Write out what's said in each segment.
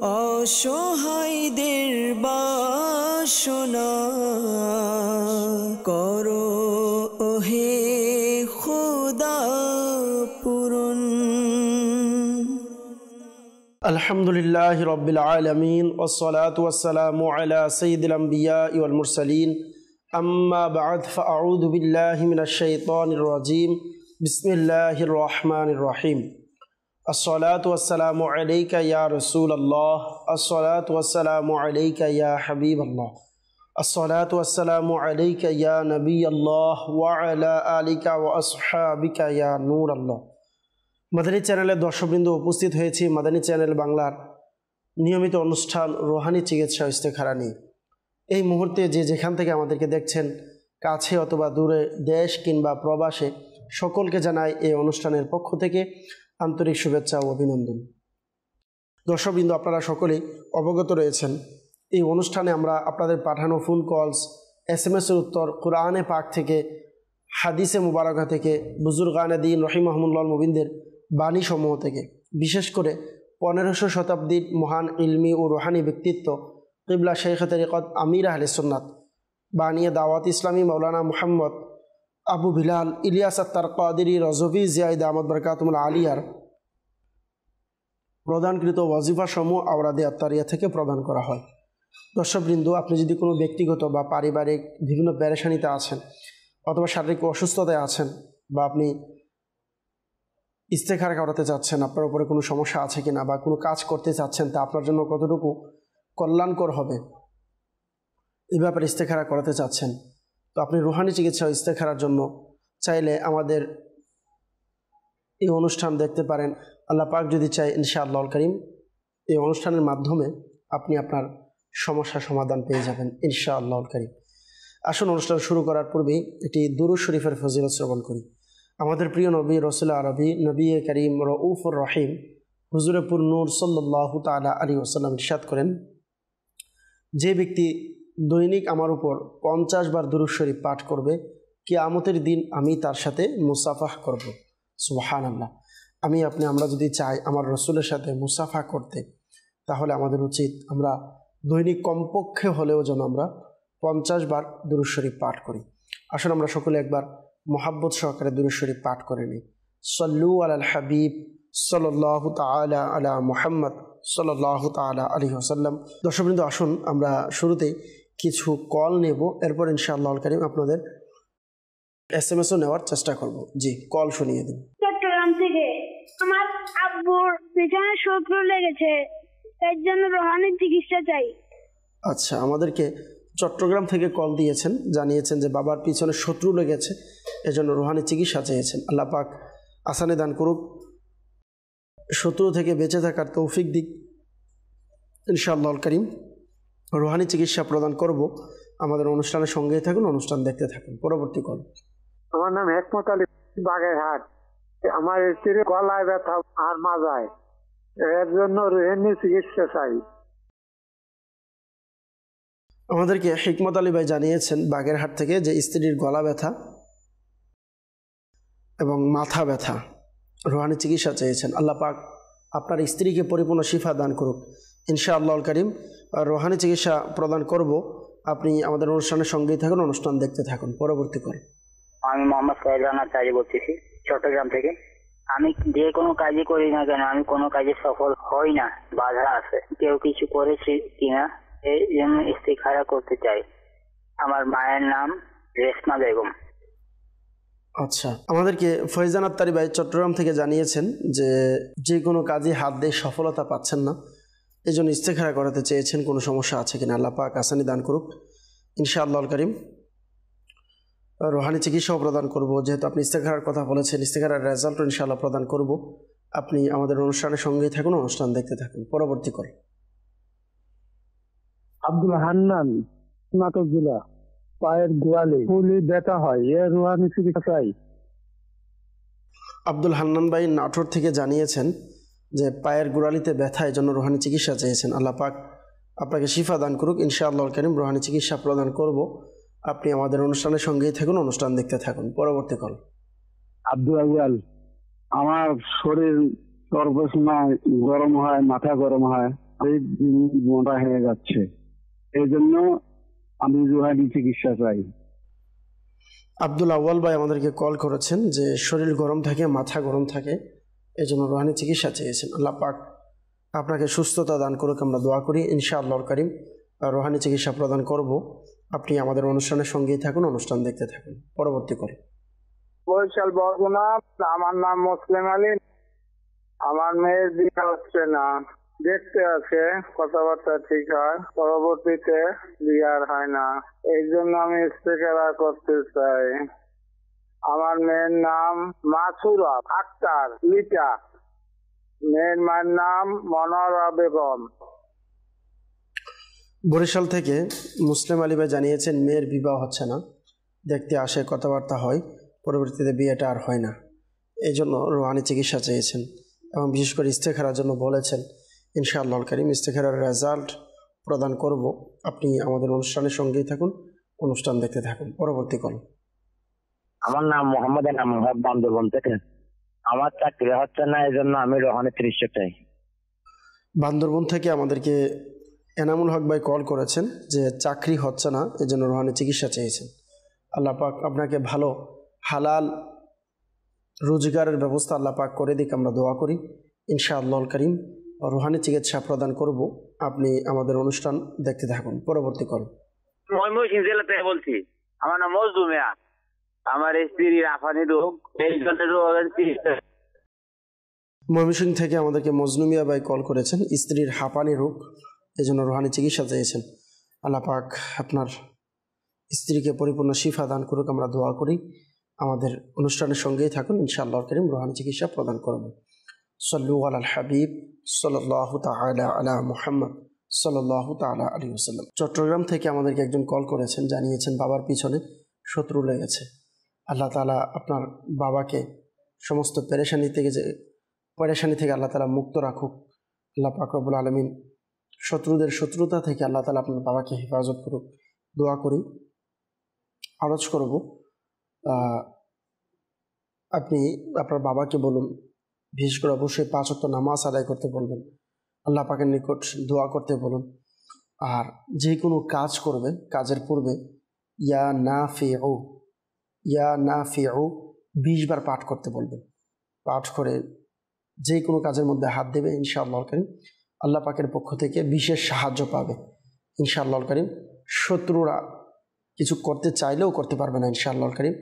অসহায়দের বাসনা করো ওহে খোদা পূরণ। আলহামদুলিল্লাহি রাব্বিল আলামিন ওয়াসসালাতু ওয়াসসালামু আলা সাইয়্যিদিল আমবিয়া ওয়াল মুরসালিন আম্মা বা'দ ফাআউযু বিল্লাহি মিনাশ শাইতানির রাজীম বিসমিল্লাহির রহমানির রহিম। আসসালাতু ওয়াসসালামু আলাইকা ইয়া রাসূলুল্লাহ, আসসালাতু ওয়াসসালামু আলাইকা ইয়া হাবিবাল্লাহ, আসসালাতু ওয়াসসালামু আলাইকা ইয়া নবিয়াল্লাহ ওয়া আলা আলিকা ওয়া আসহাবিকা ইয়া নূরাল্লাহ। মাদানী চ্যানেলের দর্শকবৃন্দ, উপস্থিত হয়েছি মাদানী চ্যানেল বাংলার নিয়মিত অনুষ্ঠান রুহানি চিকিৎসা ইস্তেখারা নিয়ে। এই মুহূর্তে যে যেখান থেকে আমাদেরকে দেখছেন, কাছে অথবা দূরে, দেশ কিংবা প্রবাসে, সকলকে জানাই এই অনুষ্ঠানের পক্ষ থেকে আন্তরিক শুভেচ্ছা ও অভিনন্দন। দর্শকবৃন্দ, আপনারা সকলেই অবগত রয়েছেন, এই অনুষ্ঠানে আমরা আপনাদের পাঠানো ফোন কলস, SMS-এর উত্তর, কোরআনে পাক থেকে, হাদিসে মুবারকা থেকে, বুজুর্গানে দ্বীন রহিমাহুমুল্লাহ মুবিনদের বাণী সমূহ থেকে, বিশেষ করে 1500 শতাব্দীর মহান ইলমি ও রুহানি ব্যক্তিত্ব কিবলা শেখ তরিকত আমির আহলে সুন্নাত বানিয়ে দাওয়াত ইসলামী মৌলানা মুহাম্মদ আবু বিলাল ইলিয়াস আত্তার কাদেরী রজভী জিয়াইদ আহমদ বরকাতুল আলিয়ার প্রদানকৃত ওয়াজিফা সমূহ আওরাদে আত্তারিয়া থেকে প্রদান করা হয়। দর্শকবৃন্দ, আপনি যদি কোনো ব্যক্তিগত বা পারিবারিক বিভিন্ন পেরেশানিতে আছেন অথবা শারীরিক অসুস্থতায় আছেন, বা আপনি ইস্তেখারা করাতে চাচ্ছেন, আপনার উপরে কোনো সমস্যা আছে কিনা, বা কোনো কাজ করতে চাচ্ছেন তা আপনার জন্য কতটুকু কল্যাণকর হবে, এই ব্যাপারে ইস্তেখারা করাতে চাচ্ছেন, তো আপনি রুহানি চিকিৎসা ইস্তেখারার জন্য চাইলে আমাদের এই অনুষ্ঠান দেখতে পারেন। আল্লাহ পাক যদি চাই, ইনশাআল্লাহুল কারীম এই অনুষ্ঠানের মাধ্যমে আপনি আপনার সমস্যার সমাধান পেয়ে যাবেন ইনশাআল্লাহুল কারীম। আসুন, অনুষ্ঠান শুরু করার পূর্বেই একটি দুরূদ শরীফের ফজিলত শ্রবণ করি। আমাদের প্রিয় নবী রসুল আরবি নবী করিম রউফুর রহিম হুজুরে পুর নূর সাল্লাল্লাহু তাআলা আলাইহি ওয়াসাল্লাম ইরশাদ করেন, যে ব্যক্তি দৈনিক আমার উপর 50 বার দুরূদ শরীফ পাঠ করবে, কিয়ামতের দিন আমি তার সাথে মুসাফাহ করব। সুবহানাল্লাহ। আমরা যদি চাই আমার রসুলের সাথে মুসাফা করতে, তাহলে আমাদের উচিত আমরা দৈনিক কমপক্ষে হলেও যেন আমরা 50 বার দুরূদ শরীফ পাঠ করি। আসুন আমরা সকলে একবার মোহাব্বত সহকারে দুরূদ শরীফ পাঠ করে নিই। সল্লু আলাল হাবিব সাল্লাল্লাহু তাআলা আলা মুহাম্মদ সাল্লাল্লাহু তাআলা আলাইহি ওয়াসাল্লাম। দর্শকবৃন্দ, আসুন আমরা শুরুতেই কিছু কল নেব, এরপর ইনশাআল্লাহুল কারীম আপনাদের SMS-ও নেওয়ার চেষ্টা করব। জি, কল শুনিয়ে দিন। চট্টগ্রাম থেকে আমার আব্বুর পেছনে শত্রু লেগেছে, এর জন্য রুহানি চিকিৎসা চাই। আচ্ছা, আমাদেরকে চট্টগ্রাম থেকে কল দিয়েছেন, জানিয়েছেন যে বাবার পিছনে শত্রু লেগেছে, এজন্য রুহানি চিকিৎসা চেয়েছেন। আল্লাহ পাক আসানি দান করুক, শত্রু থেকে বেঁচে থাকার তৌফিক দিক ইনশাআল্লাহুল কারীম। রুহানি চিকিৎসা প্রদান করব। আমাদের অনুষ্ঠানের সঙ্গেই থাকুন, অনুষ্ঠান দেখতে থাকুন। পরবর্তী কল। আমার নাম হেকমত আলী, বাগেরহাট। আমার স্ত্রীর গলায় ব্যথা আর মাজায়, এর জন্য রুহানি চিকিৎসা চাই। আমাদেরকে হিকমত আলী ভাই জানিয়েছেন বাগেরহাট থেকে যে স্ত্রীর গলা ব্যথা এবং মাথা ব্যথা, রুহানি চিকিৎসা চেয়েছেন। আল্লাহ পাক আপনার স্ত্রীকে পরিপূর্ণ শিফা দান করুক ইনশাআল্লাহুল কারীম। রুহানি চিকিৎসা প্রদান করব। আপনি আমাদের অনুষ্ঠানের সঙ্গেই থাকুন, অনুষ্ঠান দেখতে থাকুন। পরবর্তী কল। আমি মোহাম্মদ ফয়জান আচারি বলতেছি চট্টগ্রাম থেকে। আমি যে কোনো কাজই করি না কেন, আমি কোনো কাজে সফল হই না, বাধা আছে। কেউ কিছু করেছে কিনা এই জন্য ইস্তিখারা করতে চাই। আমার মায়ের নাম রেশমা বেগম। আচ্ছা, আমাদেরকে ফয়জান আত্তারি ভাই চট্টগ্রাম থেকে জানিয়েছেন যে কোনো কাজে হাত দিয়ে সফলতা পাচ্ছেন না, এই জন্য ইস্তেখারা করাতে চেয়েছেন। কোনো সমস্যা আছে কিনা, আল্লাহ পাক আসানি দান করুক ইনশাআল্লাহুল কারীম। রুহানি চিকিৎসাও প্রদান করব। যেহেতু আপনি ইস্তেখারার কথা বলেছেন, ইস্তেখারার রেজাল্টও ইনশাআল্লাহ প্রদান করব। আপনি আমাদের অনুষ্ঠানের সঙ্গেই থাকুন, অনুষ্ঠান দেখতে থাকুন। পরবর্তী কল। আব্দুল হান্নান, নাটক জেলা, পায়ের গোয়ালে ফুলি ব্যথা হয়, এর রুহানি চিকিৎসা চাই। আব্দুল হান্নান ভাই নাটোর থেকে জানিয়েছেন যে পায়ের গোড়ালিতে ব্যথা, এই জন্য রুহানি চিকিৎসা চেয়েছেন। আল্লাহ পাক আপনাকে শিফা দান করুক ইনশাআল্লাহুল কারীম। রুহানি চিকিৎসা প্রদান করব। আপনি আমাদের অনুষ্ঠানের সঙ্গেই থাকুন, অনুষ্ঠান দেখতে থাকুন। পরবর্তী কল। আব্দুল আউয়াল, আমার শরীর সর্বসময় গরম হয়, মাথা গরম হয়, এই মোটা হয়ে যাচ্ছে, এই জন্য আমি রুহানি চিকিৎসা চাই। আব্দুল আউয়াল ভাই আমাদেরকে কল করেছেন যে শরীর গরম থাকে, মাথা গরম থাকে, এই জন্য রুহানি চিকিৎসা চেয়েছেন। আল্লাহ পাক আপনাকে সুস্থতা দান করুক, আমরা দোয়া করি। ইনশাআল্লাহর কারীম রুহানি চিকিৎসা প্রদান করব। আপনি আমাদের অনুষ্ঠানের সঙ্গেই থাকুন, অনুষ্ঠান দেখতে থাকুন। পরবর্তী কল। বরিশাল বরগুনা। আমার নাম মুসলিম আলী। আমার মেয়ের বিয়ে হচ্ছে না, দেখতে আছে, কথাবার্তা ঠিক হয়, পরবর্তীতে বিয়ে আর হয় না। এই জন্য আমি ইস্তেখারা করতে চাই। আমার মেয়ের নাম মাসুরা আক্তার লিটা, মেয়ের মায়ের নাম মনোয়ারা বেগম। বরিশাল থেকে মুসলিম আলী ভাই জানিয়েছেন মেয়ের বিবাহ হচ্ছে না, দেখতে আসে, কথাবার্তা হয়, পরবর্তীতে বিয়েটা আর হয় না, এই জন্য রুহানি চিকিৎসা চেয়েছেন এবং বিশেষ করে ইস্তেখারার জন্য বলেছেন। ইনশাআল্লাহর কারীম ইস্তেখারার রেজাল্ট প্রদান করব। আপনি আমাদের অনুষ্ঠানের সঙ্গেই থাকুন, অনুষ্ঠান দেখতে থাকুন। পরবর্তী কল। আমার নাম মোহাম্মদ এনাম, বান্দরবন থেকে। আমার চাকরি হচ্ছে না, এই জন্য আমি রোহানি চিকিৎসা চাই। বান্দরবন থেকে আমাদেরকে এনামুল হক ভাই কল করেছেন যে চাকরি হচ্ছে না, এই জন্য রুহানি চিকিৎসা চেয়েছেন। আল্লাহ পাক আপনাকে ভালো হালাল রোজগারের ব্যবস্থা আল্লাহ পাক করে দিক, আমরা দোয়া করি। ইনশাআল্লাহুল কারীম রুহানি চিকিৎসা প্রদান করব। আপনি আমাদের অনুষ্ঠান দেখতে থাকুন। পরবর্তী কল। ময়মনসিংহ জেলা থেকে বলছি। আমার নাম মজদু মিয়া। আমার স্ত্রীর আফানি রোগ, এই জন্য ময়মনসিংহ থেকে আমাদেরকে মজনু মিয়া ভাই কল করেছেন, স্ত্রীর হাঁপানি রোগ, এই জন্য রুহানি চিকিৎসা চেয়েছেন। আল্লাহ পাক আপনার স্ত্রীকে পরিপূর্ণ শিফা দান করুক, আমরা দোয়া করি। আমাদের অনুষ্ঠানের সঙ্গেই থাকুন, ইনশাআল্লাহর কারীম রুহানি চিকিৎসা প্রদান করব। সাল্লু আলাল হাবিব সাল্লাল্লাহু তাআলা আলা মুহাম্মদ সাল্লাল্লাহু তাআলা আলাইহি ওয়াসাল্লাম। চট্টগ্রাম থেকে আমাদেরকে একজন কল করেছেন, জানিয়েছেন বাবার পিছনে শত্রু লেগেছে। আল্লাহ তাআলা আপনার বাবাকে সমস্ত পেরেশানি থেকে আল্লাহ তাআলা মুক্ত রাখুক। আল্লাহ পাক রব্বুল আলামিন শত্রুদের শত্রুতা থেকে আল্লাহ তাআলা আপনার বাবাকে হেফাজত করুক, দোয়া করি, আরজ করব। আপনি আপনার বাবাকে বলুন, বিশেষ করে অবশ্যই 5 ওয়াক্ত নামাজ আদায় করতে বলবেন, আল্লাহ পাকের নিকট দোয়া করতে বলুন। আর যে কোনো কাজ করবেন, কাজের পূর্বে ইয়া নাফিউ 20 বার পাঠ করতে বলবেন। পাঠ করে যে কোনো কাজের মধ্যে হাত দেবে, ইনশাআল্লাহুল কারীম আল্লাহ পাকের পক্ষ থেকে বিশেষ সাহায্য পাবে। ইনশাআল্লাহুল কারীম শত্রুরা কিছু করতে চাইলেও করতে পারবে না। ইনশাআল্লাহুল কারীম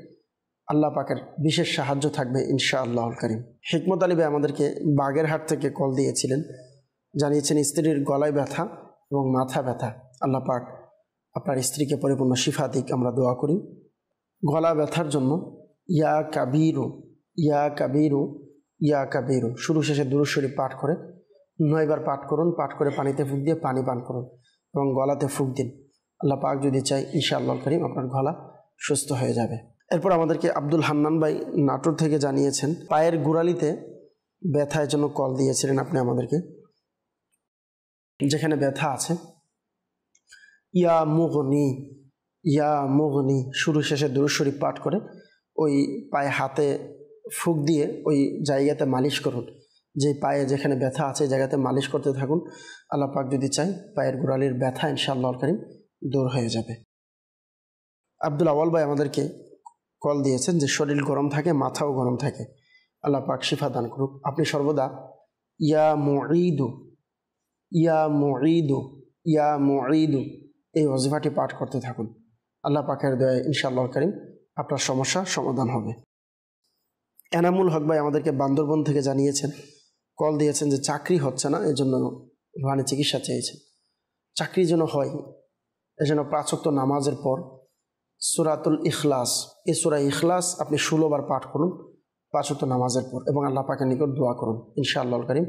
আল্লাহ পাকের বিশেষ সাহায্য থাকবে ইনশাআল্লাহুল কারীম। হিকমত আলী ভাই আমাদেরকে বাগেরহাট থেকে কল দিয়েছিলেন, জানিয়েছেন স্ত্রীর গলায় ব্যথা এবং মাথা ব্যথা। আল্লাহ পাক আপনার স্ত্রীকে পরিপূর্ণ শিফা দিক, আমরা দোয়া করি। গলা ব্যথার জন্য ইয়া কাবীরু ইয়া কাবীরু ইয়া কাবীরু শুরু শেষে দুরূদ শরীফ পাঠ করে 9 বার পাঠ করুন। পাঠ করে পানিতে ফুঁক দিয়ে পানি পান করুন এবং গলাতে ফুঁক দিন। আল্লাহ পাক যদি চাই ইনশাআল্লাহুল কারীম আপনার গলা সুস্থ হয়ে যাবে। এরপর আমাদেরকে আব্দুল হান্নান ভাই নাটোর থেকে জানিয়েছেন পায়ের গোড়ালিতে ব্যথার জন্য কল দিয়েছিলেন আপনি আমাদেরকে। যেখানে ব্যথা আছে ইয়া মুগনি শুরু শেষে দুরূদ শরীফ পাঠ করে ওই পায়ে হাতে ফুঁক দিয়ে ওই জায়গাতে মালিশ করুন। যে পায়ে যেখানে ব্যথা আছে এই জায়গাতে মালিশ করতে থাকুন। আল্লাহ পাক যদি চাই পায়ের গোড়ালির ব্যথা ইনশাআল্লাহুল কারীম দূর হয়ে যাবে। আব্দুল আউয়াল ভাই আমাদেরকে কল দিয়েছেন যে শরীর গরম থাকে, মাথাও গরম থাকে, আল্লাহ পাক শিফা দান করুক। আপনি সর্বদা ইয়া মুঈদু এই ওয়াজিফাটি পাঠ করতে থাকুন। আল্লাহ পাকের দয়ায় ইনশাআল্লাহুল কারীম আপনার সমস্যা সমাধান হবে। এনামুল হক ভাই আমাদেরকে বান্দরবন থেকে জানিয়েছেন, কল দিয়েছেন যে চাকরি হচ্ছে না, এই জন্য রুহানি চিকিৎসা চেয়েছেন। চাকরি যেন হয় এই জন্য 5 ওয়াক্ত নামাজের পর সূরাতুল ইখলাস, এই সূরা ইখলাস আপনি 16 বার পাঠ করুন 5 ওয়াক্ত নামাজের পর এবং আল্লাহ পাকের নিকট দোয়া করুন। ইনশাআল্লাহুল কারীম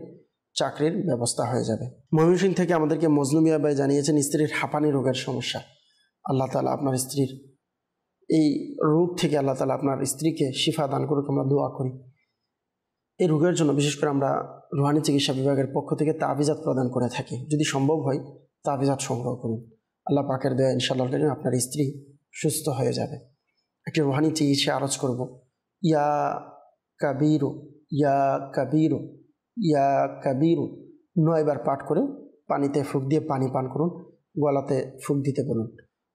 চাকরির ব্যবস্থা হয়ে যাবে। ময়মনসিংহ থেকে আমাদেরকে মজনু মিয়া ভাই জানিয়েছেন স্ত্রীর হাঁপানি রোগের সমস্যা। আল্লাহ তাআলা আপনার স্ত্রীর এই রোগ থেকে আল্লাহ তাআলা আপনার স্ত্রীকে শিফা দান করুক, আমরা দোয়া করি। এই রোগের জন্য বিশেষ করে আমরা রুহানি চিকিৎসা বিভাগের পক্ষ থেকে তাবিজাত প্রদান করে থাকি। যদি সম্ভব হয় তাবিজাত সংগ্রহ করুন। আল্লাহ পাকের দয়া ইনশাআল্লাহ আপনার স্ত্রী সুস্থ হয়ে যাবে। একটি রুহানি চিকিৎসা আরজ করব। ইয়া কাবীরু 9 বার পাঠ করে পানিতে ফুঁক দিয়ে পানি পান করুন, গলাতে ফুঁক দিতে বলুন।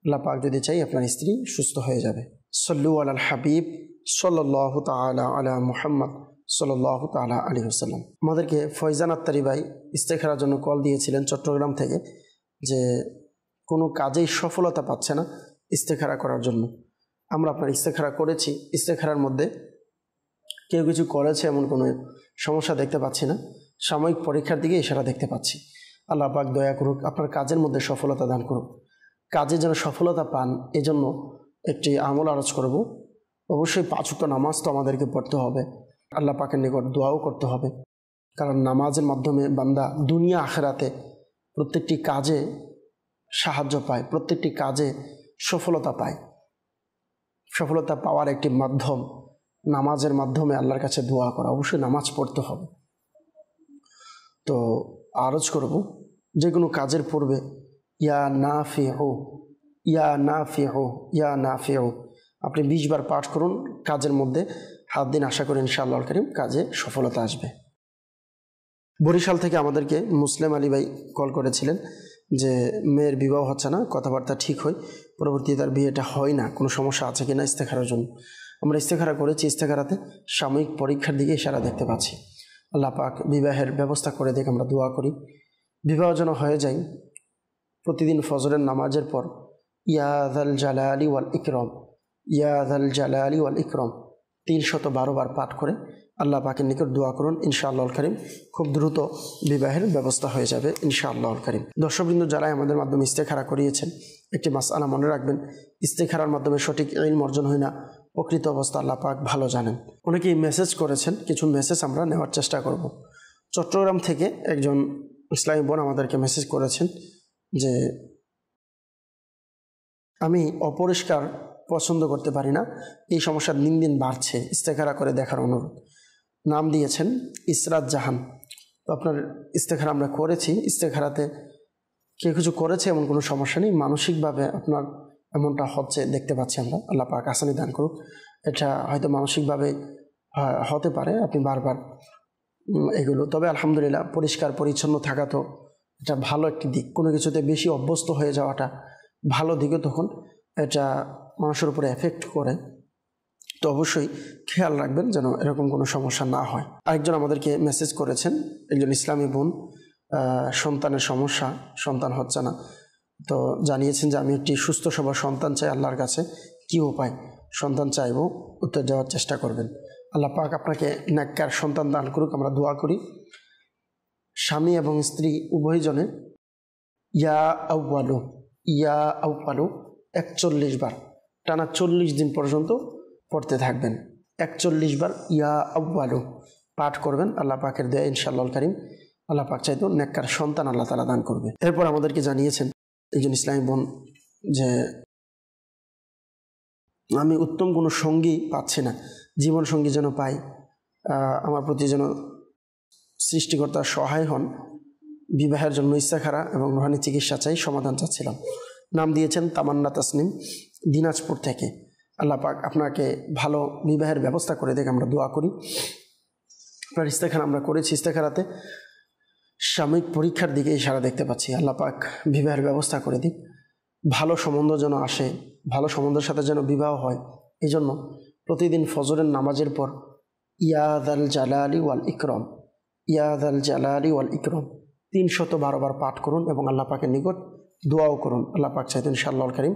আল্লাহ পাক যদি চাই আপনার স্ত্রী সুস্থ হয়ে যাবে। সল্লু আলাল হাবিব সাল্লাল্লাহু তাআলা আলা মুহাম্মদ সাল্লাল্লাহু তাআলা আলাইহি ওয়াসাল্লাম। আমাদেরকে ফয়জান আত্তারি ভাই ইস্তেখারার জন্য কল দিয়েছিলেন চট্টগ্রাম থেকে, যে কোনো কাজেই সফলতা পাচ্ছে না ইস্তেখারা করার জন্য। আমরা আপনার ইস্তেখারা করেছি, ইস্তেখারার মধ্যে কেউ কিছু করেছে এমন কোনো সমস্যা দেখতে পাচ্ছি না, সাময়িক পরীক্ষার দিকে ইশারা দেখতে পাচ্ছি। আল্লাহ পাক দয়া করুক, আপনার কাজের মধ্যে সফলতা দান করুক, কাজে যেন সফলতা পান এজন্য একটি আমল আরজ করব। অবশ্যই 5 ওয়াক্ত নামাজ তো আমাদেরকে পড়তে হবে, আল্লাহ পাকের নিকট দোয়াও করতে হবে, কারণ নামাজের মাধ্যমে বান্দা দুনিয়া আখেরাতে প্রত্যেকটি কাজে সাহায্য পায়, প্রত্যেকটি কাজে সফলতা পায়। সফলতা পাওয়ার একটি মাধ্যম নামাজের মাধ্যমে আল্লাহর কাছে দোয়া করা, অবশ্যই নামাজ পড়তে হবে। তো আরজ করব, যে কোনো কাজের পূর্বে ইয়া নাফিউ, ইয়া নাফিউ, ইয়া নাফিউ আপনি 20 বার পাঠ করুন, কাজের মধ্যে হাত দিন, আশা করি ইনশাআল্লাহুল কারীম কাজে সফলতা আসবে। বরিশাল থেকে আমাদেরকে মুসলিম আলী ভাই কল করেছিলেন যে মেয়ের বিবাহ হচ্ছে না, কথাবার্তা ঠিক হয়, পরবর্তীতে তার বিয়েটা হয় না, কোনো সমস্যা আছে কিনা ইস্তেখারার জন্য। আমরা ইস্তেখারা করেছি, ইস্তেখারাতে সাময়িক পরীক্ষার দিকে ইশারা দেখতে পাচ্ছি। আল্লাহ পাক বিবাহের ব্যবস্থা করে দেখে আমরা দোয়া করি, বিবাহ যেন হয়ে যায়। প্রতিদিন ফজরের নামাজের পর ইয়া যাল জালালি ওয়াল ইকরাম, ইয়া যাল জালালি ওয়াল ইকরাম 312 বার পাঠ করে আল্লাহ পাকের নিকট দোয়া করুন, ইনশাআল্লাহুল কারীম খুব দ্রুত বিবাহের ব্যবস্থা হয়ে যাবে ইনশাআল্লাহুল কারীম। দর্শকবৃন্দ, যারা আমাদের মাধ্যমে ইস্তেখারা করিয়েছেন, একটি মাসআলা মনে রাখবেন, ইস্তেখারার মাধ্যমে সঠিক ইলম অর্জন হয় না, প্রকৃত অবস্থা আল্লাহ পাক ভালো জানেন। অনেকেই মেসেজ করেছেন, কিছু মেসেজ আমরা নেওয়ার চেষ্টা করব। চট্টগ্রাম থেকে একজন ইসলামী বোন আমাদেরকে মেসেজ করেছেন যে আমি অপরিষ্কার পছন্দ করতে পারি না, এই সমস্যা দিন দিন বাড়ছে, ইস্তেখারা করে দেখার অনুরোধ। নাম দিয়েছেন ইসরাত জাহান। তো আপনার ইস্তেখারা আমরা করেছি, ইস্তেখারাতে কেউ কিছু করেছে এমন কোনো সমস্যা নেই, মানসিকভাবে আপনার এমনটা হচ্ছে দেখতে পাচ্ছি আমরা, আল্লাহ পাক আসানি দান করুক। এটা হয়তো মানসিকভাবে হতে পারে, আপনি বারবার এগুলো, তবে আলহামদুলিল্লাহ পরিষ্কার পরিচ্ছন্ন থাকা তো এটা ভালো একটি দিক। কোনো কিছুতে বেশি অভ্যস্ত হয়ে যাওয়াটা ভালো দিকে, তখন এটা মানুষের উপরে এফেক্ট করে। তো অবশ্যই খেয়াল রাখবেন যেন এরকম কোনো সমস্যা না হয়। আরেকজন আমাদেরকে মেসেজ করেছেন, একজন ইসলামী বোন, সন্তানের সমস্যা, সন্তান হচ্ছে না, তো জানিয়েছেন যে আমি একটি সুস্থ সবল সন্তান চাই, আল্লাহর কাছে কী উপায় সন্তান চাইব, উত্তর দেওয়ার চেষ্টা করবেন। আল্লাহ পাক আপনাকে নেককার সন্তান দান করুক, আমরা দোয়া করি। স্বামী এবং স্ত্রী উভয়জনে ইয়া আউয়ালু, ইয়া আউয়ালু 41 বার টানা 40 দিন পর্যন্ত পড়তে থাকবেন। 41 বার ইয়া আউয়ালু পাঠ করবেন, আল্লাহ পাকের দয়া ইনশাআল্লাহুল কারীম আল্লাহ পাক চাইতো নেককার সন্তান আল্লাহ তাআলা দান করবে। এরপর আমাদেরকে জানিয়েছেন একজন ইসলামী বোন যে আমি উত্তম কোনো সঙ্গী পাচ্ছি না, জীবন সঙ্গী যেন পাই, আমার প্রতি যেন সৃষ্টিকর্তা সহায় হন, বিবাহের জন্য ইস্তেখারা এবং রুহানি চিকিৎসা চাই, সমাধান চাচ্ছিলাম। নাম দিয়েছেন তামান্না তাসনিম, দিনাজপুর থেকে। আল্লাহ পাক আপনাকে ভালো বিবাহের ব্যবস্থা করে দেখে আমরা দোয়া করি। আপনার ইস্তেখারা আমরা করেছি, ইস্তেখারাতে সাময়িক পরীক্ষার দিকে ইশারা দেখতে পাচ্ছি, আল্লাহ পাক বিবাহের ব্যবস্থা করে দিক, ভালো সম্বন্ধ যেন আসে, ভালো সম্বন্ধের সাথে যেন বিবাহ হয়। এই জন্য প্রতিদিন ফজরের নামাজের পর ইয়া যাল জালালি ওয়াল ইকরাম, ইয়া যাল জালালি ওয়াল ইকরাম 312 বার পাঠ করুন এবং আল্লাহ পাকের নিকট দোয়াও করুন, আল্লাহ পাক চাইতেন ইনশাআল্লাহুল কারীম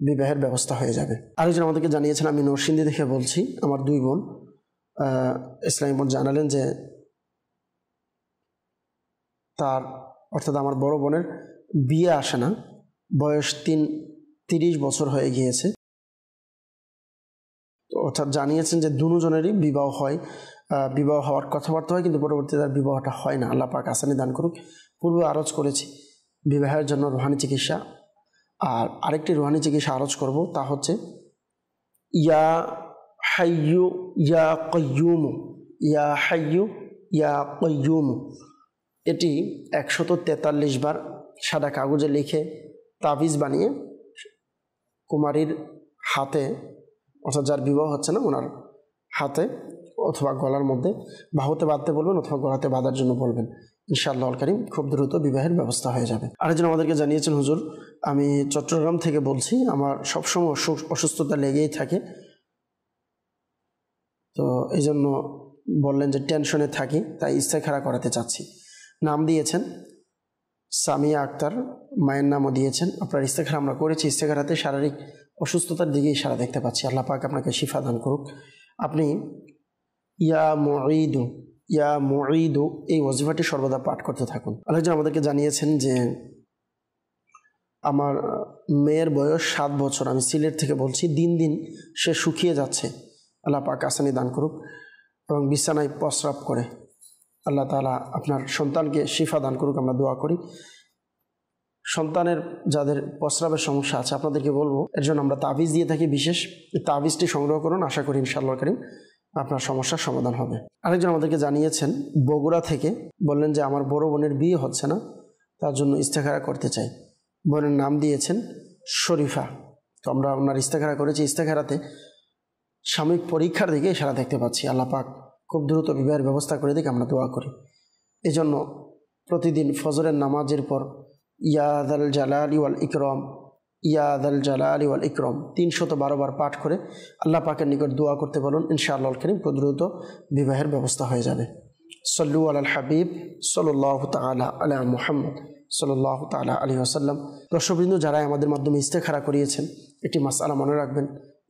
বিবাহের ব্যবস্থা হয়ে যাবে। আরেকজন আমাদেরকে জানিয়েছেন, আমি নরসিংদী থেকে বলছি, আমার 2 বোন ইসলামী বোন জানালেন যে তার অর্থাৎ আমার বড় বোনের বিয়ে আসে না, বয়স 30 বছর হয়ে গিয়েছে। তো অর্থাৎ জানিয়েছেন যে দুজনেরই বিবাহ হয়, বিবাহ হওয়ার কথাবার্তা হয়, কিন্তু পরবর্তীতে তার বিবাহটা হয় না, আল্লাহ পাক আসানি দান করুক। পূর্বে আরজ করেছি বিবাহের জন্য রুহানি চিকিৎসা, আর আরেকটি রুহানি চিকিৎসা আরজ করব, তা হচ্ছে ইয়া হাইয়ু ইয়া কাইয়ুমু, ইয়া হাইয়ু ইয়া কাইয়ুমু। এটি 143 বার সাদা কাগজে লিখে তাবিজ বানিয়ে কুমারীর হাতে, অর্থাৎ যার বিবাহ হচ্ছে না ওনার হাতে অথবা গলার মধ্যে বাহুতে বাঁধতে বলবেন অথবা গলাতে বাঁধার জন্য বলবেন। ইনশাআল্লাহ করিম খুব দ্রুত বিবাহের ব্যবস্থা হয়ে যাবে। আরেকজন আমাদেরকে জানিয়েছেন, হুজুর আমি চট্টগ্রাম থেকে বলছি, আমার সবসময় অসুস্থতা লেগেই থাকে, তো এই জন্য বললেন যে টেনশনে থাকি, তাই ইস্তেখারা করাতে চাচ্ছি। নাম দিয়েছেন সামিয়া আক্তার, মায়ের নামও দিয়েছেন। আপনার ইস্তেখারা আমরা করেছি, ইস্তেখারাতে শারীরিক অসুস্থতার দিকে ইশারা দেখতে পাচ্ছি। আল্লাহ পাক আপনাকে শিফা দান করুক। আপনি ইয়া মুঈদু এই ওয়াজিফাটি সর্বদা পাঠ করতে থাকুন। আরেকজন আমাদেরকে জানিয়েছেন যে আমার মেয়ের বয়স 7 বছর, আমি সিলেট থেকে বলছি, দিন দিন সে শুকিয়ে যাচ্ছে, আল্লাহ পাক আসানি দান করুক, এবং বিছানায় প্রস্রাব করে। আল্লাহ তাআলা আপনার সন্তানকে শিফা দান করুক, আমরা দোয়া করি। সন্তানের যাদের প্রস্রাবের সমস্যা আছে আপনাদেরকে বলবো, এর জন্য আমরা তাবিজ দিয়ে থাকি বিশেষ, তাবিজটি সংগ্রহ করুন, আশা করি ইনশাআল্লাহ কারীম আপনার সমস্যার সমাধান হবে। আরেকজন আমাদেরকে জানিয়েছেন বগুড়া থেকে, বললেন যে আমার বড় বোনের বিয়ে হচ্ছে না, তার জন্য ইস্তেখারা করতে চাই। বোনের নাম দিয়েছেন শরীফা। তো আমরা ওনার ইস্তেখারা করেছি। ইস্তেখারাতে সাময়িক পরীক্ষার দিকে ইশারা দেখতে পাচ্ছি। আল্লাহ পাক খুব দ্রুত বিবাহের ব্যবস্থা করে দিকে আমরা দোয়া করি। এই জন্য প্রতিদিন ফজরের নামাজের পর ইয়া যাল জালালি ওয়াল ইকরাম, ইয়া যাল জালালি ওয়াল ইকরাম 312 বার পাঠ করে আল্লাহ পাকের নিকট দোয়া করতে বলুন, ইনশাআল্লাহ কারীম দ্রুত বিবাহের ব্যবস্থা হয়ে যাবে। সল্লু আলাল হাবিব সাল্লাল্লাহু তাআলা আলা মুহাম্মদ সাল্লাল্লাহু তাআলা আলাইহি ওয়াসাল্লাম। দর্শকবৃন্দ, যারা আমাদের মাধ্যমে ইস্তেখারা করিয়েছেন, একটি মাসআলা মনে রাখবেন,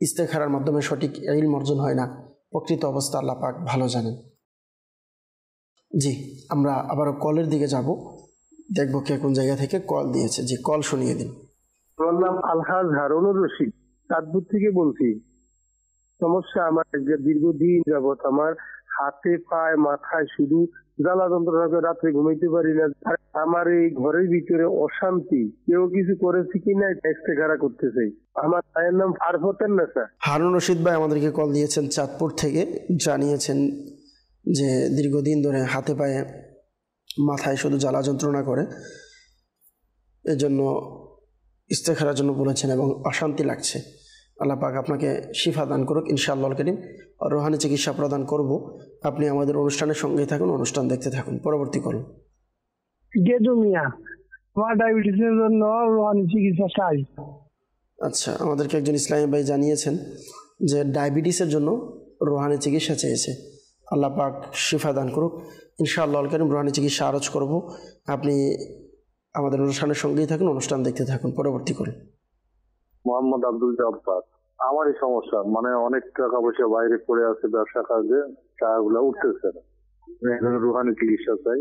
ইস্তেখারার মাধ্যমে সঠিক ইলম অর্জন হয় না, প্রকৃত অবস্থা আল্লাহ পাক ভালো জানেন। জি, আমরা আবারও কলের দিকে যাব, দেখবো কে কোন জায়গা থেকে কল দিয়েছে। জি, কল শুনিয়ে দিন। আমার নাম আলহাজ হারুনুর রশিদ, চাঁদপুর থেকে বলছি। সমস্যা আমার দীর্ঘদিন যাবত আমার হাতে পায়ে মাথায় শুধু জ্বালা যন্ত্রণা, রাত্রে ঘুমাইতে পারি না। আমার এই ঘরের ভিতরে অশান্তি, কেউ কিছু করেছে কিনা ইস্তেখারা করতে চাই। আমার ভাইয়ের নাম ফারফতেন না স্যার। হারুন রশিদ ভাই আমাদেরকে কল দিয়েছেন চাঁদপুর থেকে, জানিয়েছেন যে দীর্ঘদিন ধরে হাতে পায়ে মাথায় শুধু জ্বালা যন্ত্রণা করে, এজন্য ইস্তেখারার জন্য বলেছেন এবং অশান্তি লাগছে। আল্লাহ পাক আপনাকে শিফা দান করুক ইনশাআল্লাহ কারীম। রোহানি চিকিৎসা প্রদান করব। আপনি আমাদের অনুষ্ঠানের সঙ্গে থাকুন, অনুষ্ঠান দেখতে থাকুন। পরবর্তী করুন। আমার ডায়াবেটিসের জন্য রোহানি চিকিৎসা চাই। আচ্ছা, আমাদেরকে একজন ইসলামী ভাই জানিয়েছেন যে ডায়াবেটিসের জন্য রোহানি চিকিৎসা চেয়েছে। আল্লাহ পাক শিফা দান করুক ইনশাআল্লাহ কারীম। রোহানি চিকিৎসা আরজ করব। আপনি আমাদের অনুষ্ঠানের সঙ্গেই থাকুন, অনুষ্ঠান দেখতে থাকুন। পরবর্তী করুন। মোহাম্মদ আব্দুল জব্বার। আমারই সমস্যা, মানে অনেক টাকা পয়সা বাইরে পড়ে আছে ব্যবসা কাজে, টাকাগুলো উঠতেছে না, রুহানি চিকিৎসা চাই।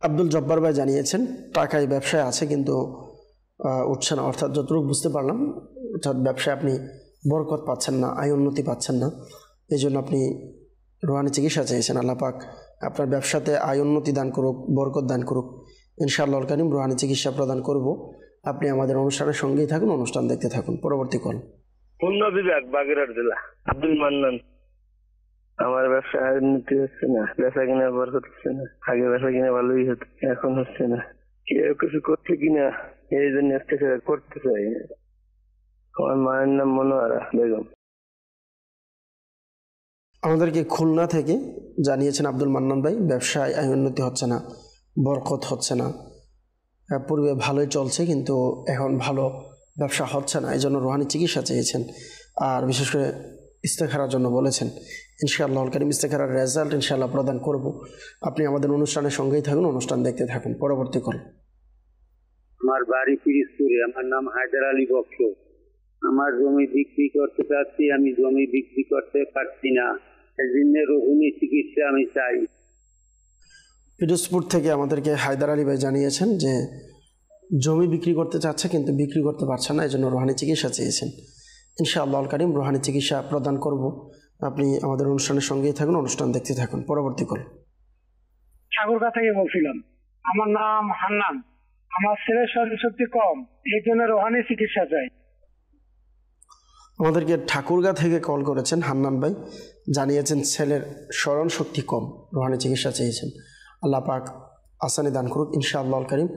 আব্দুল জব্বার ভাই জানিয়েছেন টাকায় ব্যবসায় আছে কিন্তু উঠছে না, অর্থাৎ যতটুকু বুঝতে পারলাম, অর্থাৎ ব্যবসায় আপনি বরকত পাচ্ছেন না, আয় উন্নতি পাচ্ছেন না, এই জন্য আপনি রুহানি চিকিৎসা চেয়েছেন। আল্লাহ পাক আপনার ব্যবসাতে আয় উন্নতি দান করুক, বরকত দান করুক ইনশাআল্লাহ কারীম। রুহানি চিকিৎসা প্রদান করব। আপনি আমাদের অনুষ্ঠানের সঙ্গেই থাকুন, অনুষ্ঠান দেখতে থাকুন। পরবর্তী কল। খুলনা বিভাগ, বাগেরহাট জেলা, আব্দুল মান্নান। আমার ব্যবসা উন্নতি হচ্ছে না, ব্যবসা কিনা বরকত হচ্ছে না। আগে ব্যবসা কিনা ভালোই হতো, এখন হচ্ছে না। কেউ কিছু করছে কিনা এই জন্য করতে চাই। আমার মায়ের নাম মনোয়ারা বেগম। আমাদেরকে খুলনা থেকে জানিয়েছেন আব্দুল মান্নান ভাই, ব্যবসায় আয় উন্নতি হচ্ছে না, বরকত হচ্ছে না, পূর্বে ভালোই চলছে কিন্তু এখন ভালো ব্যবসা হচ্ছে না, এই জন্য রুহানি চিকিৎসা চেয়েছেন। আর বিশেষ করে ইস্তেখারার জন্য বলেছেন। ইনশাআল্লাহ কারীম ইস্তেখারার রেজাল্ট ইনশাআল্লাহ প্রদান করব। আপনি আমাদের অনুষ্ঠানের সঙ্গেই থাকুন, অনুষ্ঠান দেখতে থাকুন। পরবর্তী কল। আমার বাড়ি পিরিজপুরে, আমার নাম হায়দার আলী বক্স। আমার জমি বিক্রি করতে চাচ্ছি, আমি জমি বিক্রি করতে পারছি না, এই জন্য রোহিণী চিকিৎসা আমি চাই। পিরোজপুর থেকে আমাদেরকে হায়দার আলী ভাই জানিয়েছেন যে জমি বিক্রি করতে চাচ্ছে কিন্তু বিক্রি করতে পারছে না, এই জন্য রুহানি চিকিৎসা চেয়েছেন। ইনশাআল্লাহ কারীম রুহানি চিকিৎসা প্রদান করব। আপনি আমাদের অনুষ্ঠানের সঙ্গেই থাকুন, অনুষ্ঠান দেখতে থাকুন। পরবর্তী কল। ঠাকুরগাঁ থেকে বলছিলাম। আমার নাম হান্নান। আমার ছেলের স্মরণ শক্তি কম, এই জন্য রোহানি চিকিৎসা চাই। আমাদেরকে ঠাকুরগাঁ থেকে কল করেছেন হান্নান ভাই, জানিয়েছেন ছেলের স্মরণ শক্তি কম, রুহানি চিকিৎসা চেয়েছেন। আল্লাহ পাক আসানি দান করুক ইনশাআল্লাহ কারীম।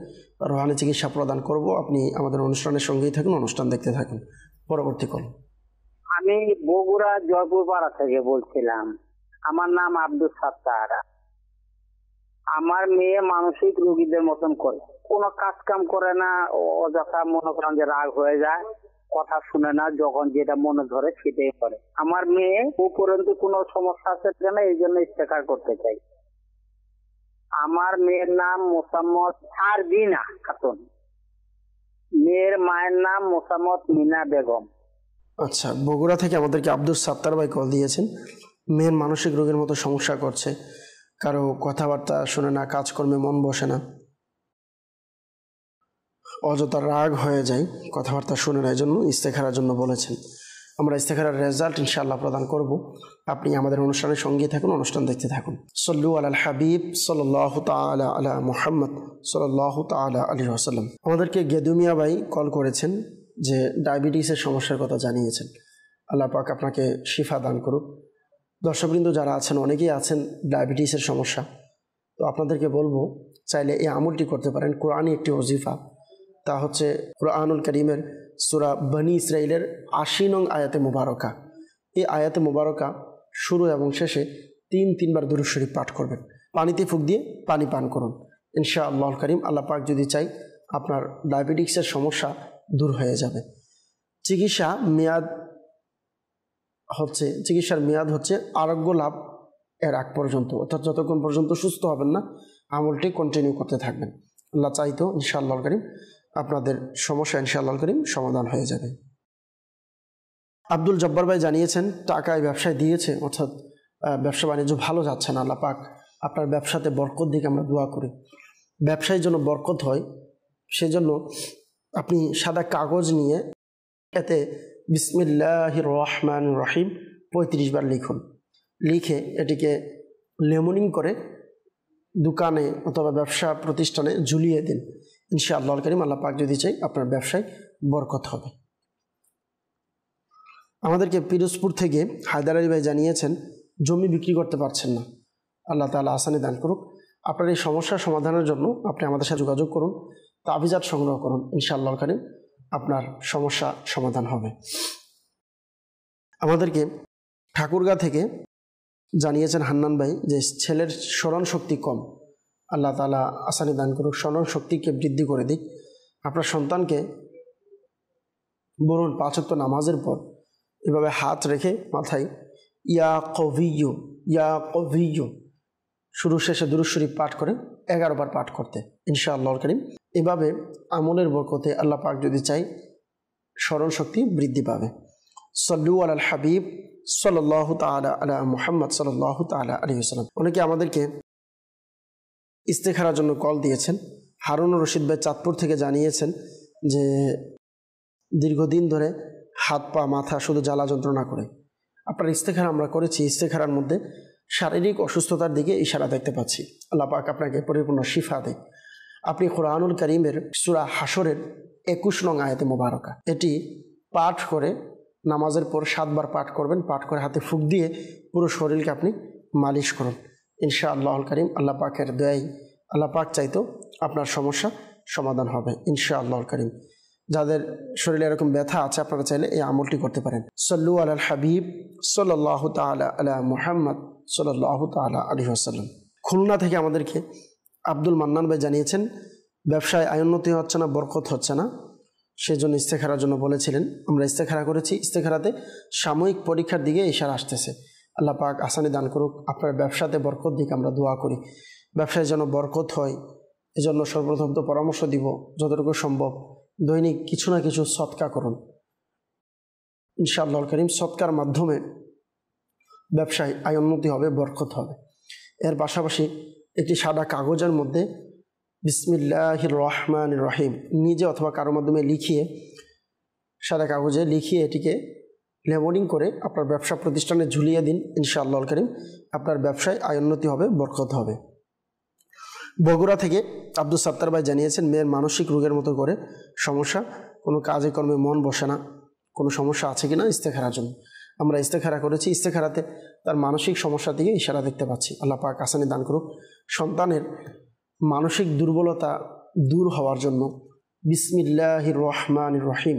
রুহানি চিকিৎসা প্রদান করব। আপনি আমাদের অনুষ্ঠানের সঙ্গেই থাকুন, অনুষ্ঠান দেখতে থাকুন। পরবর্তী কল। আমি বগুড়া জয়পুরপাড়া থেকে বলছিলাম। আমার নাম আব্দুল সাত্তার। আমার মেয়ে মানসিক রোগীদের মতন করে, কোনো কাজ কাম করে না, অযথা মনে করেন যে রাগ হয়ে যায়, কথা শুনে না, যখন যেটা মনে ধরে সেটাই করে। আমার মেয়ে উপরন্তু কোনো সমস্যা আছে কিনা এই জন্য ইস্তেখার করতে চাই। আমার মেয়ের নাম মোসাম্মদ সারদিনা খাতুন, মেয়ের মায়ের নাম মোসাম্মদ মিনা বেগম। আচ্ছা, বগুড়া থেকে আমাদেরকে আব্দুল সাত্তার ভাই কল দিয়েছেন। মেয়ের মানসিক রোগের মতো সমস্যা করছে, কারো কথাবার্তা শুনে না, কাজকর্মে মন বসে না, অযথা রাগ হয়ে যায় কথাবার্তা শুনে না, এই জন্য ইস্তেখারার জন্য বলেছেন। আমরা ইস্তেখারার রেজাল্ট ইনশাআল্লাহ প্রদান করব। আপনি আমাদের অনুষ্ঠানের সঙ্গী থাকুন, অনুষ্ঠান দেখতে থাকুন। সল্লু আলাল হাবিব সাল্লাল্লাহু তাআলা আলা মুহাম্মদ সাল্লাল্লাহু তাআলা আলাইহি ওয়াসাল্লাম। আমাদেরকে গেদুমিয়া ভাই কল করেছেন, যে ডায়াবেটিসের সমস্যার কথা জানিয়েছেন। আল্লাহ পাক আপনাকে শিফা দান করুক। দর্শকবৃন্দ যারা আছেন, অনেকেই আছেন ডায়াবেটিসের সমস্যা, তো আপনাদেরকে বলবো চাইলে এই আমলটি করতে পারেন। কোরআনই একটি ওজিফা, তা হচ্ছে কুরআনুল কারীমের সূরা বনী ইসরাইলের ৮০ নং আয়াতে মুবারকা। এই আয়াতে মুবারকা শুরু এবং শেষে ৩বার দুরূদ শরীফ পাঠ করবেন। পানিতে ফুঁক দিয়ে পানি পান করুন। ইনশাআল্লাহুল কারীম আল্লাহ পাক যদি চাই আপনার ডায়াবেটিক্সের সমস্যা দূর হয়ে যাবে। চিকিৎসার মেয়াদ হচ্ছে আরোগ্য লাভ এর আগ পর্যন্ত, অর্থাৎ যতক্ষণ পর্যন্ত সুস্থ হবেন না আমলটি কন্টিনিউ করতে থাকবেন। আল্লাহ চাইতো ইনশাআল্লাহুল কারীম আপনাদের সমস্যা ইনশাআল্লাহুল কারীম সমাধান হয়ে যাবে। আব্দুল জব্বার ভাই জানিয়েছেন টাকায় ব্যবসায় দিয়েছে, অর্থাৎ ব্যবসা বাণিজ্য ভালো যাচ্ছে না। আল্লাহ পাক আপনার ব্যবসাতে বরকত দিকে আমরা দোয়া করি। ব্যবসায় যেন বরকত হয় সেজন্য আপনি সাদা কাগজ নিয়ে এতে বিসমিল্লাহির রহমানির রহিম ৩৫ বার লিখুন। লিখে এটিকে লেমনিং করে দোকানে অথবা ব্যবসা প্রতিষ্ঠানে ঝুলিয়ে দিন। ইনশাআল্লাহুল কারীম আল্লাহ পাক যদি চাই আপনার ব্যবসায় বরকত হবে। আমাদেরকে পিরোজপুর থেকে হায়দার আলী ভাই জানিয়েছেন জমি বিক্রি করতে পারছেন না। আল্লাহ তাআলা আসানি দান করুক। আপনার এই সমস্যার সমাধানের জন্য আপনি আমাদের সাথে যোগাযোগ করুন, তাবিজাত সংগ্রহ করুন। ইনশাআল্লাহুল কারীম আপনার সমস্যা সমাধান হবে। আমাদেরকে ঠাকুরগাঁ থেকে জানিয়েছেন হান্নান ভাই যে ছেলের স্মরণ শক্তি কম। আল্লাহ তাআলা আসানি দান করুক, স্মরণ শক্তিকে বৃদ্ধি করে দিক। আপনার সন্তানকে বলুন ৫ ওয়াক্ত নামাজের পর এভাবে হাত রেখে মাথায় ইয়া কভিয়্যু শুরু শেষে দুরূদ শরীফ পাঠ করে 11 বার পাঠ করতে। ইনশাআল্লাহুল কারীম এভাবে আমলের বরকতে আল্লাহ পাক যদি চাই স্মরণ শক্তি বৃদ্ধি পাবে। সল্লু আলাল হাবিব সাল্লাল্লাহু তাআলা আলা মুহাম্মদ সাল্লাল্লাহু তাআলা আলাইহি ওয়াসাল্লাম। অনেকে আমাদেরকে ইস্তেখারার জন্য কল দিয়েছেন। হারুনুর রশিদ ভাই চাঁদপুর থেকে জানিয়েছেন যে দীর্ঘদিন ধরে হাত পা মাথা শুধু জ্বালা যন্ত্রণা করে। আপনার ইস্তেখারা আমরা করেছি, ইস্তেখারার মধ্যে শারীরিক অসুস্থতার দিকে ইশারা দেখতে পাচ্ছি। আল্লাহ পাক আপনাকে পরিপূর্ণ শিফা দেয়। আপনি কুরআনুল কারীমের সূরা হাশরের 21 নং আয়াতে মুবারকা এটি পাঠ করে নামাজের পর 7 বার পাঠ করবেন। পাঠ করে হাতে ফুঁক দিয়ে পুরো শরীরকে আপনি মালিশ করুন। ইনশাআল্লাহুল কারীম আল্লাহ পাকের দয়ায় আল্লাহ পাক চাইতো আপনার সমস্যা সমাধান হবে ইনশাআল্লাহুল কারীম। যাদের শরীরে এরকম ব্যথা আছে আপনারা চাইলে এই আমলটি করতে পারেন। সল্লু আলাল হাবিব সাল্লাল্লাহু তাআলা আলা মুহাম্মদ সাল্লাল্লাহু তাআলা আলাইহি ওয়াসাল্লাম। খুলনা থেকে আমাদেরকে আব্দুল মান্নান ভাই জানিয়েছেন ব্যবসায় আয়োন্নতি হচ্ছে না, বরকত হচ্ছে না, সেজন্য ইস্তেখারার জন্য বলেছিলেন। আমরা ইস্তেখারা করেছি। ইস্তেখারাতে সাময়িক পরীক্ষার দিকে ইশারা আসতেছে। আল্লাহ পাক আসানি দান করুক। আপনার ব্যবসাতে বরকত দিকে আমরা দোয়া করি। ব্যবসায় যেন বরকত হয় এজন্য সর্বপ্রথম তো পরামর্শ দিব যতটুকু সম্ভব দৈনিক কিছু না কিছু সদকা করুন। ইনশাআল্লাহুল কারীম সদকার মাধ্যমে ব্যবসায় আয়োন্নতি হবে, বরকত হবে। এর পাশাপাশি একটি সাদা কাগজের মধ্যে বিসমিল্লাহির রহমানির রহিম নিজে অথবা কারো মাধ্যমে লিখিয়ে সাদা কাগজে লিখিয়ে এটিকে লেবলিং করে আপনার ব্যবসা প্রতিষ্ঠানে ঝুলিয়ে দিন। ইনশাআল্লাহুল কারীম আপনার ব্যবসায় আয়োন্নতি হবে, বরকত হবে। বগুড়া থেকে আব্দুল সাত্তার ভাই জানিয়েছেন মেয়ের মানসিক রোগের মতো করে সমস্যা, কোনো কাজে কর্মে মন বসে না, কোনো সমস্যা আছে কিনা ইস্তেখারার জন্য আমরা ইস্তেখারা করেছি। ইস্তেখারাতে তার মানসিক সমস্যা থেকে ইশারা দেখতে পাচ্ছি। আল্লাহ পাক আসানি দান করুক। সন্তানের মানসিক দুর্বলতা দূর হওয়ার জন্য বিসমিল্লাহির রহমানির রহিম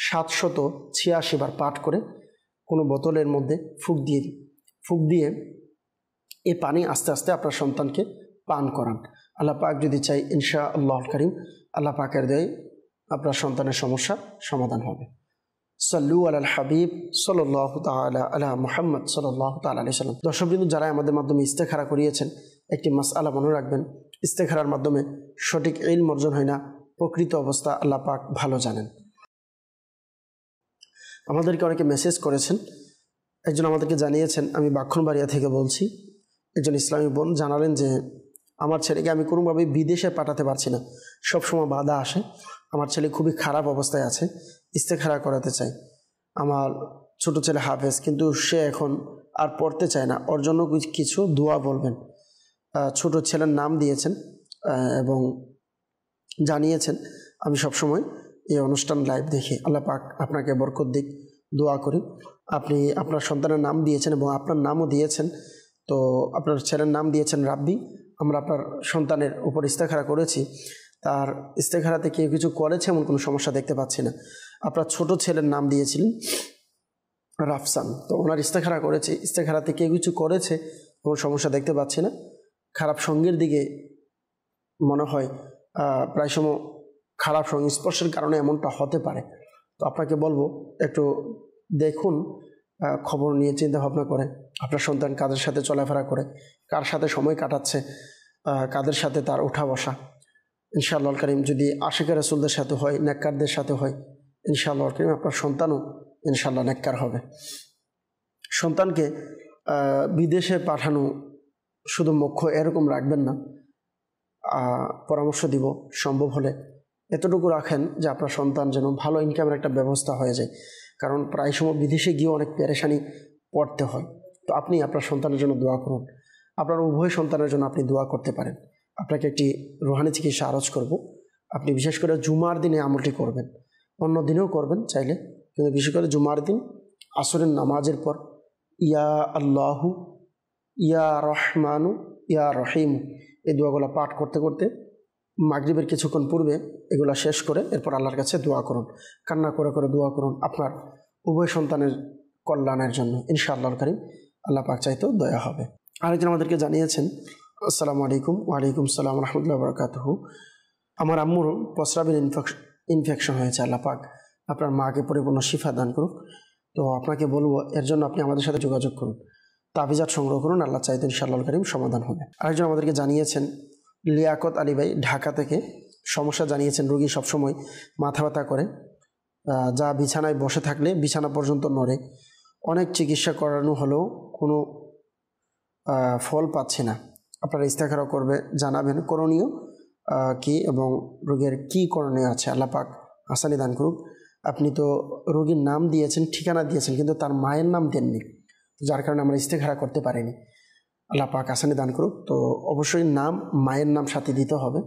786 বার পাঠ করে কোনো বোতলের মধ্যে ফুঁক দিয়ে এই পানি আস্তে আস্তে আপনার সন্তানকে পান করান। আল্লাহ পাক যদি চাই ইনশাআল্লাহুল কারীম আল্লাহ পাকের দয়ায় আপনার সন্তানের সমস্যা সমাধান হবে। সাল্লু আলাল হাবিব সাল্লাল্লাহু তাআলা আলা মুহাম্মদ সাল্লাল্লাহু তাআলা আলাইহি সাল্লাম। দর্শকবৃন্দ, যারা আমাদের মাধ্যমে ইস্তেখারা করিয়েছেন, একটি মাসআলা মনে রাখবেন, ইস্তেখারার মাধ্যমে সঠিক ইলম অর্জন হয় না, প্রকৃত অবস্থা আল্লাহ পাক ভালো জানেন। আমাদেরকে অনেকে মেসেজ করেছেন, একজন আমাদেরকে জানিয়েছেন, আমি ব্রাহ্মণবাড়িয়া থেকে বলছি, একজন ইসলামী বোন জানালেন যে আমার ছেলেকে আমি কোনোভাবেই বিদেশে পাঠাতে পারছি না, সবসময় বাধা আসে, আমার ছেলে খুবই খারাপ অবস্থায় আছে, ইস্তেখারা করাতে চাই। আমার ছোট ছেলে হাফেজ, কিন্তু সে এখন আর পড়তে চায় না, ওর জন্য কিছু দোয়া বলবেন। ছোট ছেলের নাম দিয়েছেন এবং জানিয়েছেন আমি সবসময় এই অনুষ্ঠান লাইভ দেখি, আল্লাহ পাক আপনাকে বরকত দিক, দোয়া করি। আপনি আপনার সন্তানের নাম দিয়েছেন এবং আপনার নামও দিয়েছেন, তো আপনার ছেলের নাম দিয়েছেন রাব্বি। আমরা আপনার সন্তানের উপর ইস্তেখারা করেছি, তার ইস্তেখারাতে কেউ কিছু করেছে এমন কোনো সমস্যা দেখতে পাচ্ছি না। আপনার ছোট ছেলের নাম দিয়েছিলেন রাফসান, তো ওনার ইস্তেখারা করেছি, ইস্তেখারাতে কেউ কিছু করেছে কোনো সমস্যা দেখতে পাচ্ছি না। খারাপ সঙ্গের দিকে মনে হয়, প্রায় সময় খারাপ সংস্পর্শের কারণে এমনটা হতে পারে। তো আপনাকে বলবো একটু দেখুন, খবর নিয়ে চিন্তা ভাবনা করে আপনার সন্তান কাদের সাথে চলাফেরা করে, কার সাথে সময় কাটাচ্ছে, কাদের সাথে তার ওঠা বসা। ইনশাআল্লাহুল কারীম যদি আশিকের রাসূলদের সাথে হয়, নেককারদের সাথে হয়, ইনশাআল্লাহুল কারীম আপনার সন্তানও ইনশাআল্লাহ নেককার হবে। সন্তানকে বিদেশে পাঠানো শুধু মুখ্য এরকম রাখবেন না, পরামর্শ দিব সম্ভব হলে এতটুকু রাখেন যে আপনার সন্তান যেন ভালো ইনকামের একটা ব্যবস্থা হয়ে যায়, কারণ প্রায় সময় বিদেশে গিয়ে অনেক পেরেশানি পড়তে হয়। তো আপনি আপনার সন্তানের জন্য দোয়া করুন, আপনার উভয় সন্তানের জন্য আপনি দোয়া করতে পারেন। আপনাকে একটি রুহানি চিকিৎসা আরজ করব, আপনি বিশেষ করে জুমার দিনে আমলটি করবেন, অন্য দিনেও করবেন চাইলে, কিন্তু বিশেষ করে জুমার দিন আসরের নামাজের পর ইয়া আল্লাহু ইয়া রহমানু ইয়া রহিমু এই দোয়াগুলো পাঠ করতে করতে মাগরিবের কিছুক্ষণ পূর্বে এগুলা শেষ করে এরপর আল্লাহর কাছে দোয়া করুন, কান্না করে করে দোয়া করুন আপনার উভয় সন্তানের কল্যাণের জন্য। ইনশাআল্লাহুল কারীম আল্লাহ পাক চাইতেও দয়া হবে। আরেকজন আমাদেরকে জানিয়েছেন, আসসালামু আলাইকুম। ওয়ালাইকুম সালাম রাহমাতুল্লাহি ওয়া বারাকাতুহু। আমার আম্মুর প্রস্রাবের ইনফেকশন হয়েছে, আল্লাহ পাক আপনার মাকে পরিপূর্ণ শিফা দান করুক। তো আপনাকে বলবো এর জন্য আপনি আমাদের সাথে যোগাযোগ করুন, তাবিজাত সংগ্রহ করুন, আল্লাহ চাইতে ইনশাআল্লাহুল কারীম সমাধান হবে। আরেকজন আমাদেরকে জানিয়েছেন, লিয়াকত আলী ভাই ঢাকা থেকে সমস্যা জানিয়েছেন, রোগী সবসময় মাথা ব্যথা করে, যা বিছানায় বসে থাকলে বিছানা পর্যন্ত নড়ে, অনেক চিকিৎসা করানো হলেও কোনো ফল পাচ্ছে না। আপনারা ইস্তেখারা করবে জানাবেন করণীয় কি এবং রোগের কি করণীয় আছে, আল্লাহ পাক আসানি দান করুক। আপনি তো রোগীর নাম দিয়েছেন, ঠিকানা দিয়েছেন, কিন্তু তার মায়ের নাম দেননি, যার কারণে আমরা ইস্তেখারা করতে পারিনি। আল্লাহ পাক আসানি দান করুক। তো অবশ্যই নাম, মায়ের নাম সাথে দিতে হবে,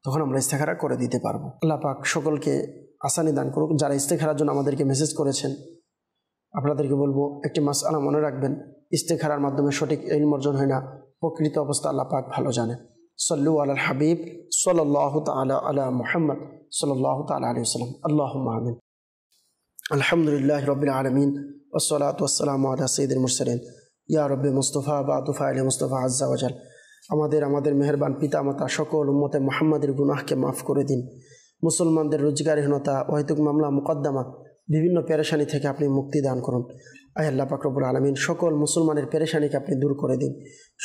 তখন আমরা ইস্তেখারা করে দিতে পারবো। আল্লাহ পাক সকলকে আসানি দান করুক। যারা ইস্তেখারার জন্য আমাদেরকে মেসেজ করেছেন, আপনাদেরকে বলবো একটি মাসআলা মনে রাখবেন, ইস্তেখারার মাধ্যমে সঠিক ইলম অর্জন হয় না, প্রকৃত অবস্থা আল্লাহ পাক ভালো জানে। সাল্লু আলাল হাবিব সাল্লাল্লাহু তাআলা আলা মুহাম্মদ সাল্লাল্লাহু তাআলা আলাইহি ওয়াসাল্লাম। আল্লাহুম্মা আমিন। আলহামদুলিল্লাহি রাব্বিল আলামিন ওয়াসসালাতু ওয়াসসালামু আলা সাইয়্যিদিল মুরসালিন ইয়া রাব্বি মুস্তাফা বাদু ফাইল মুস্তাফা আজ্জা ওয়াজাল। আমাদের মেহেরবান পিতা মাতা সকল উম্মতে মুহাম্মাদের গুনাহকে মাফ করে দিন। মুসলমানদের রোজগারহীনতা, অহেতুক মামলা মুকদ্দমা, বিভিন্ন পেরেশানি থেকে আপনি মুক্তি দান করুন। আয় আল্লাহ পাক রব্বুল আলামিন, সকল মুসলমানের পেরেশানিকে আপনি দূর করে দিন,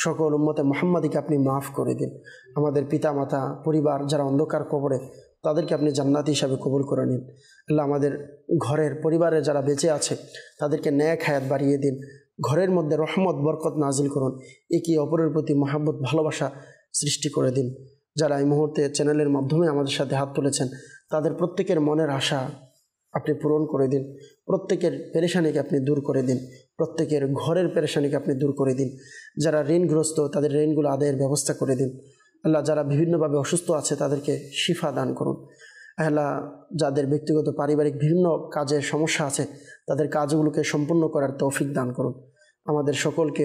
সকল উম্মতে মুহাম্মাদিকে আপনি মাফ করে দিন। আমাদের পিতা মাতা, পরিবার যারা অন্ধকার কবরে, তাদেরকে আপনি জান্নাতি হিসাবে কবুল করে নিন। আল্লাহ আমাদের ঘরের পরিবারের যারা বেঁচে আছে তাদেরকে নেক হায়াত বাড়িয়ে দিন, ঘরের মধ্যে রহমত বরকত নাজিল করুন, একে অপরের প্রতি মহাব্বত ভালোবাসা সৃষ্টি করে দিন। যারা এই মুহূর্তে চ্যানেলের মাধ্যমে আমাদের সাথে হাত তুলেছেন, তাদের প্রত্যেকের মনের আশা আপনি পূরণ করে দিন, প্রত্যেকের পেরেশানিকে আপনি দূর করে দিন, প্রত্যেকের ঘরের পেরেশানিকে আপনি দূর করে দিন। যারা ঋণগ্রস্ত তাদের ঋণগুলো আদায়ের ব্যবস্থা করে দিন। আল্লাহ যারা বিভিন্নভাবে অসুস্থ আছে তাদেরকে শিফা দান করুন। আল্লাহ যাদের ব্যক্তিগত পারিবারিক বিভিন্ন কাজে সমস্যা আছে তাদের কাজগুলোকে সম্পূর্ণ করার তৌফিক দান করুন। আমাদের সকলকে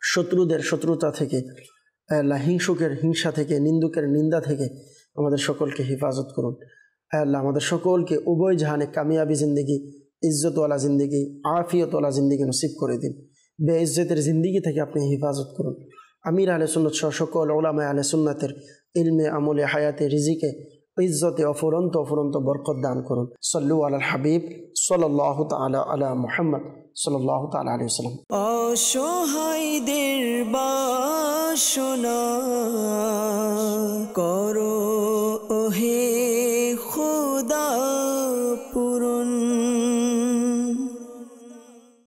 শত্রুদের শত্রুতা থেকে, আল্লাহ হিংসুকের হিংসা থেকে, নিন্দুকের নিন্দা থেকে আমাদের সকলকে হেফাজত করুন। আল্লাহ আমাদের সকলকে উভয় জাহানে কামিয়াবি জিন্দিগি, ইজ্জতওয়ালা জিন্দিগি, আফিয়তওয়ালা জিন্দিগি নসিব করে দিন। বেইজ্জতের জিন্দিগি থেকে আপনি হেফাজত করুন। আমির আহলে সুন্নাত সহ সকল উলামা আহলে সুন্নাতের ইলমে, আমলে, হায়াতে, রিজিকে, ইজ্জতে অফুরন্ত অফুরন্ত বরকত দান করুন। সাল্লু আলাল হাবিব সাল্লাল্লাহু তাআলা আলা মুহাম্মদ সাল্লাল্লাহু তাআলা আলাইহি ওয়াসাল্লাম। অসহায়দের বাসনা করো ওহে খোদা।